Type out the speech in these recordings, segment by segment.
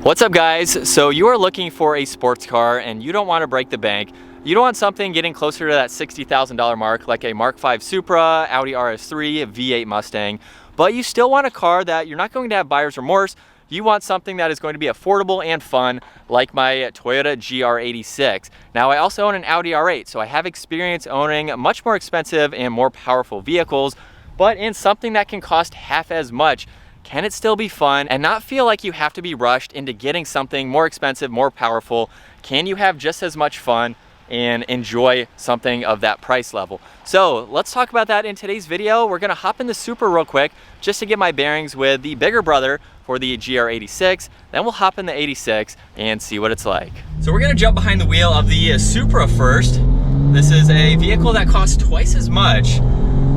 What's up, guys? So you are looking for a sports car and you don't want to break the bank. You don't want something getting closer to that $60,000 mark like a Mark V Supra, Audi RS3, a V8 Mustang, but you still want a car that you're not going to have buyer's remorse. You want something that is going to be affordable and fun, like my Toyota GR86. Now, I also own an Audi R8, so I have experience owning much more expensive and more powerful vehicles, but in something that can cost half as much. Can it still be fun and not feel like you have to be rushed into getting something more expensive, more powerful? Can you have just as much fun and enjoy something of that price level? So let's talk about that in today's video. We're gonna hop in the Supra real quick just to get my bearings with the bigger brother for the GR86. Then we'll hop in the 86 and see what it's like. So we're gonna jump behind the wheel of the Supra first. This is a vehicle that costs twice as much,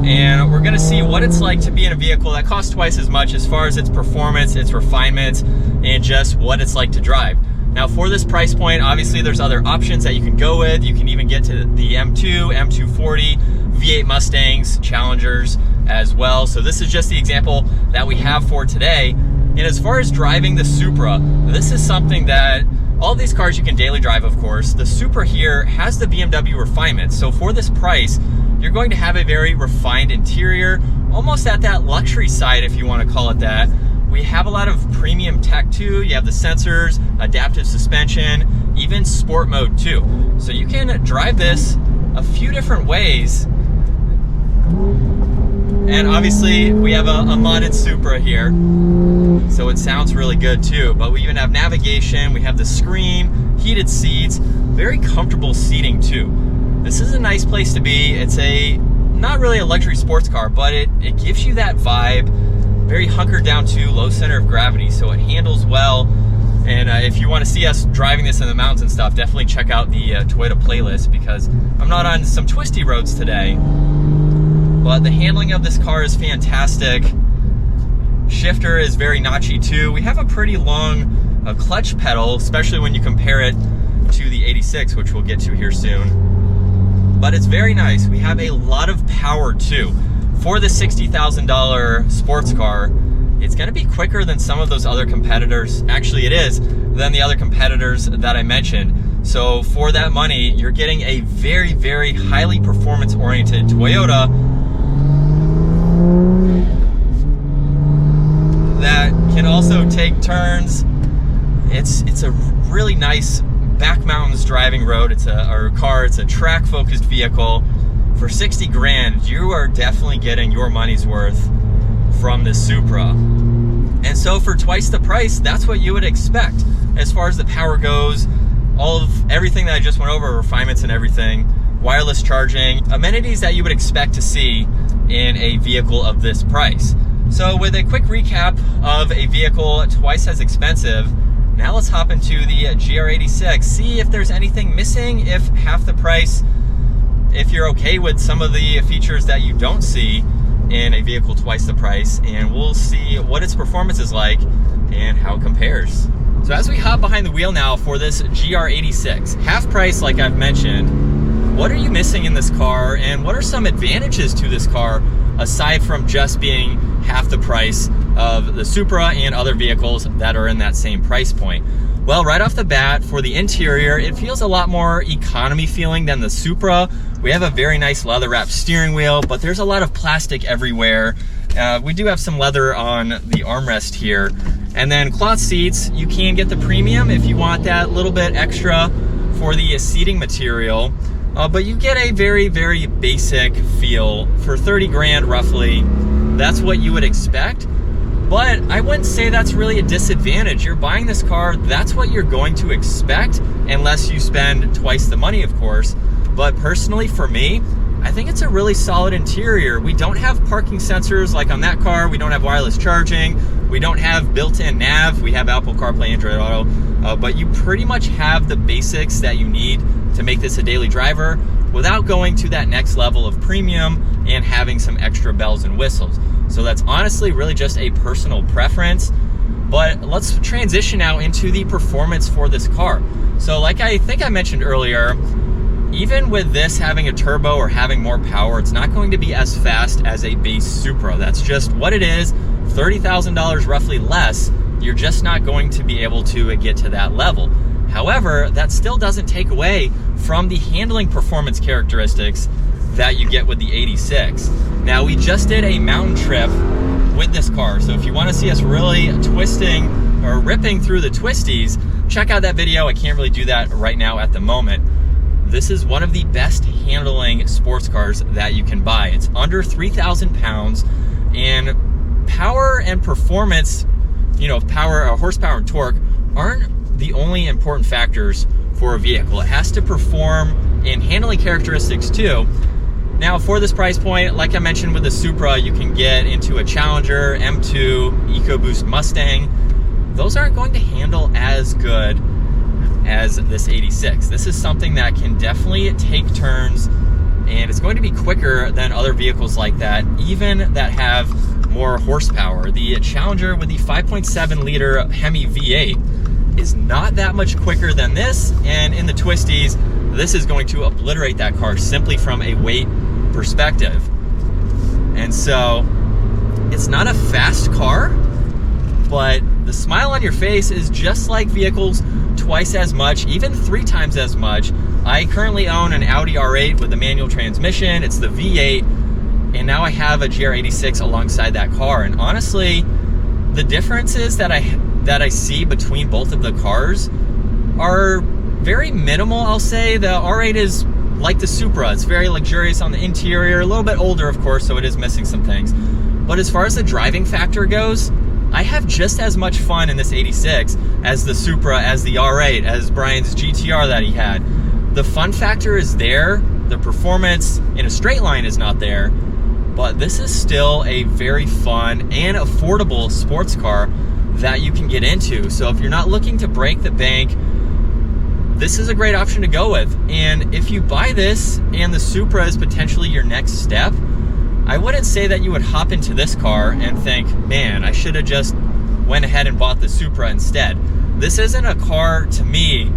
and we're gonna see what it's like to be in a vehicle that costs twice as much as far as its performance, its refinements, and just what it's like to drive. Now, for this price point, obviously there's other options that you can go with. You can even get to the M2, M240, V8 Mustangs, Challengers as well. So this is just the example that we have for today. And as far as driving the Supra, this is something that all of these cars you can daily drive, of course. The Supra here has the BMW refinement. So for this price, you're going to have a very refined interior, almost at that luxury side, if you want to call it that. We have a lot of premium tech too. You have the sensors, adaptive suspension, even sport mode too. So you can drive this a few different ways. And obviously we have a modded Supra here, so it sounds really good too. But we even have navigation, we have the screen, heated seats, very comfortable seating too. This is a nice place to be. It's not really a luxury sports car, but it gives you that vibe. Very hunkered down to low center of gravity, so it handles well. And if you want to see us driving this in the mountains and stuff, definitely check out the Toyota playlist, because I'm not on some twisty roads today. But the handling of this car is fantastic. Shifter is very notchy too. We have a pretty long clutch pedal, especially when you compare it to the 86, which we'll get to here soon. But it's very nice. We have a lot of power too. For the $60,000 sports car, it's gonna be quicker than some of those other competitors. Actually, it is, than the other competitors that I mentioned. So for that money, you're getting a very, very highly performance-oriented Toyota that can also take turns. It's a really nice back mountains driving road. It's a track-focused vehicle. For 60 grand, you are definitely getting your money's worth from this Supra. And so for twice the price, that's what you would expect as far as the power goes. Everything that I just went over, refinements and everything, wireless charging, amenities that you would expect to see in a vehicle of this price. So with a quick recap of a vehicle twice as expensive, now let's hop into the GR86, see if there's anything missing, if half the price, if you're okay with some of the features that you don't see in a vehicle twice the price, and we'll see what its performance is like and how it compares. So as we hop behind the wheel now for this GR86, half price like I've mentioned, what are you missing in this car, and what are some advantages to this car aside from just being half the price of the Supra and other vehicles that are in that same price point? Well, right off the bat, for the interior, it feels a lot more economy feeling than the Supra. We have a very nice leather wrapped steering wheel, but there's a lot of plastic everywhere. We do have some leather on the armrest here. And then cloth seats, you can get the premium if you want that little bit extra for the seating material. But you get a very, very basic feel. For 30 grand roughly, that's what you would expect. But I wouldn't say that's really a disadvantage. You're buying this car, that's what you're going to expect, unless you spend twice the money, of course. But personally, for me, I think it's a really solid interior. We don't have parking sensors like on that car. We don't have wireless charging. We don't have built-in nav. We have Apple CarPlay, Android Auto. But you pretty much have the basics that you need to make this a daily driver without going to that next level of premium and having some extra bells and whistles. So that's honestly really just a personal preference. But let's transition now into the performance for this car. So like I think I mentioned earlier, even with this having a turbo or having more power, it's not going to be as fast as a base Supra. That's just what it is. $30,000 roughly less, You're just not going to be able to get to that level. However, that still doesn't take away from the handling performance characteristics that you get with the 86. Now, we just did a mountain trip with this car, so if you want to see us really twisting or ripping through the twisties, check out that video. I can't really do that right now at the moment. This is one of the best handling sports cars that you can buy. It's under 3,000 pounds, and power and performance, horsepower and torque aren't the only important factors for a vehicle. It has to perform in handling characteristics too. Now, for this price point, like I mentioned with the Supra, you can get into a Challenger, M2, EcoBoost Mustang. Those aren't going to handle as good as this 86. This is something that can definitely take turns, and it's going to be quicker than other vehicles like that, even that have more horsepower. The Challenger with the 5.7 liter Hemi V8 is not that much quicker than this, and in the twisties, this is going to obliterate that car simply from a weight perspective. And so it's not a fast car, but the smile on your face is just like vehicles twice as much, even 3 times as much. I currently own an Audi R8 with a manual transmission. It's the V8, and now I have a GR86 alongside that car. And honestly, the differences that I see between both of the cars are very minimal, I'll say. The R8 is like the Supra. It's very luxurious on the interior, a little bit older, of course, so it is missing some things. But as far as the driving factor goes, I have just as much fun in this 86 as the Supra, as the R8, as Brian's GTR that he had. The fun factor is there. The performance in a straight line is not there. But this is still a very fun and affordable sports car that you can get into. So if you're not looking to break the bank, this is a great option to go with. And if you buy this and the Supra is potentially your next step, I wouldn't say that you would hop into this car and think, man, I should have just went ahead and bought the Supra instead. This isn't a car, to me,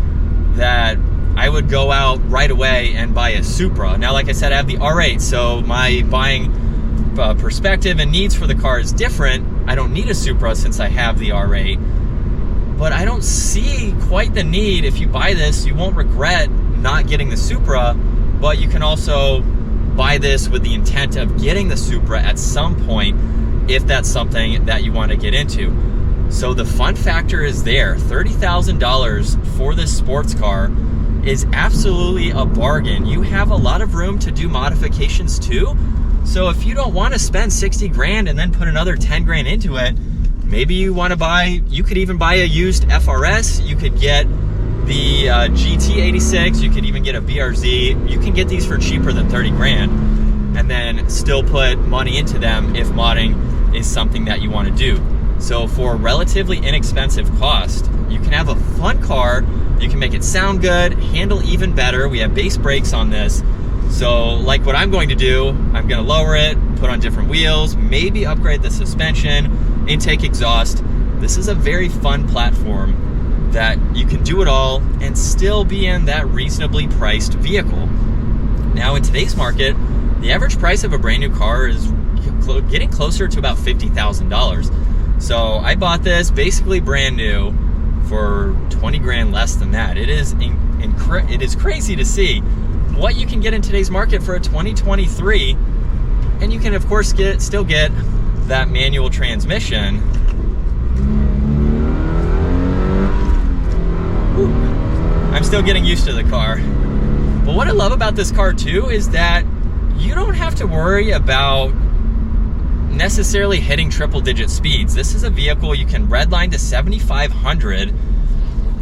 that I would go out right away and buy a Supra. Now, like I said, I have the R8, so my buying perspective and needs for the car is different. I don't need a Supra since I have the R8. But I don't see quite the need. If you buy this, you won't regret not getting the Supra, but you can also buy this with the intent of getting the Supra at some point if that's something that you want to get into. So the fun factor is there. $30,000 for this sports car is absolutely a bargain. You have a lot of room to do modifications too. So if you don't want to spend 60 grand and then put another 10 grand into it, maybe you want to buy, you could even buy a used FRS. You could get the GT86, you could even get a BRZ. You can get these for cheaper than 30 grand and then still put money into them if modding is something that you want to do. So for a relatively inexpensive cost, you can have a fun car, you can make it sound good, handle even better. We have base brakes on this. So like what I'm going to do, I'm going to lower it, put on different wheels, maybe upgrade the suspension, intake exhaust. This is a very fun platform that you can do it all and still be in that reasonably priced vehicle. Now in today's market, the average price of a brand new car is getting closer to about $50,000. So I bought this basically brand new for 20 grand less than that. It is crazy to see what you can get in today's market for a 2023, and you can of course still get that manual transmission. I'm still getting used to the car. But what I love about this car too is that you don't have to worry about necessarily hitting triple-digit speeds. This is a vehicle you can redline to 7,500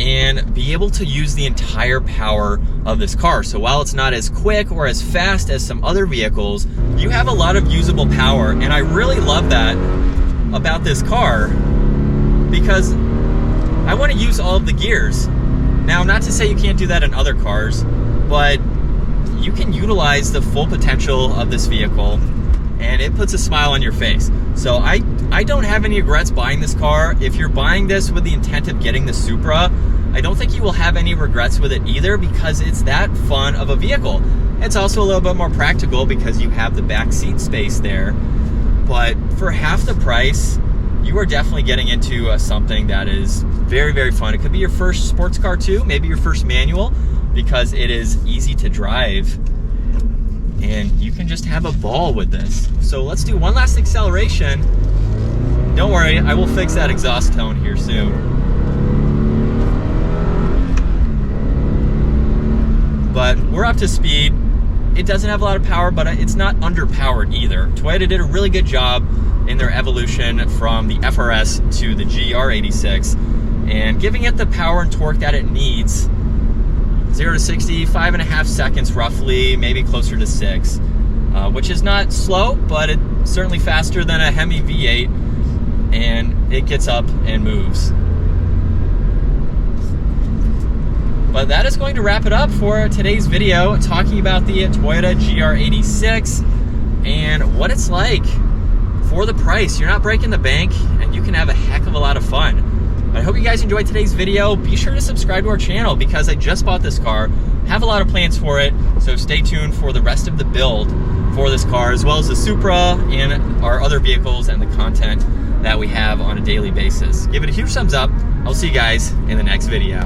and be able to use the entire power of this car. So while it's not as quick or as fast as some other vehicles, you have a lot of usable power, and I really love that about this car because I want to use all of the gears. Now, not to say you can't do that in other cars, but you can utilize the full potential of this vehicle, and it puts a smile on your face. So I don't have any regrets buying this car. If you're buying this with the intent of getting the Supra, I don't think you will have any regrets with it either, because it's that fun of a vehicle. It's also a little bit more practical because you have the back seat space there. But for half the price, you are definitely getting into something that is very, very fun. It could be your first sports car too, maybe your first manual, because it is easy to drive and you can just have a ball with this. So let's do one last acceleration. Don't worry, I will fix that exhaust tone here soon. But we're up to speed. It doesn't have a lot of power, but it's not underpowered either. Toyota did a really good job in their evolution from the FRS to the GR86 and giving it the power and torque that it needs. 0 to 60, 5.5 seconds roughly, maybe closer to 6, which is not slow, but it's certainly faster than a Hemi V8, and it gets up and moves. But that is going to wrap it up for today's video, talking about the Toyota GR86 and what it's like for the price. You're not breaking the bank, and you can have a heck of a lot of fun. But I hope you guys enjoyed today's video. Be sure to subscribe to our channel because I just bought this car, have a lot of plans for it, so stay tuned for the rest of the build for this car, as well as the Supra and our other vehicles and the content that we have on a daily basis. Give it a huge thumbs up. I'll see you guys in the next video.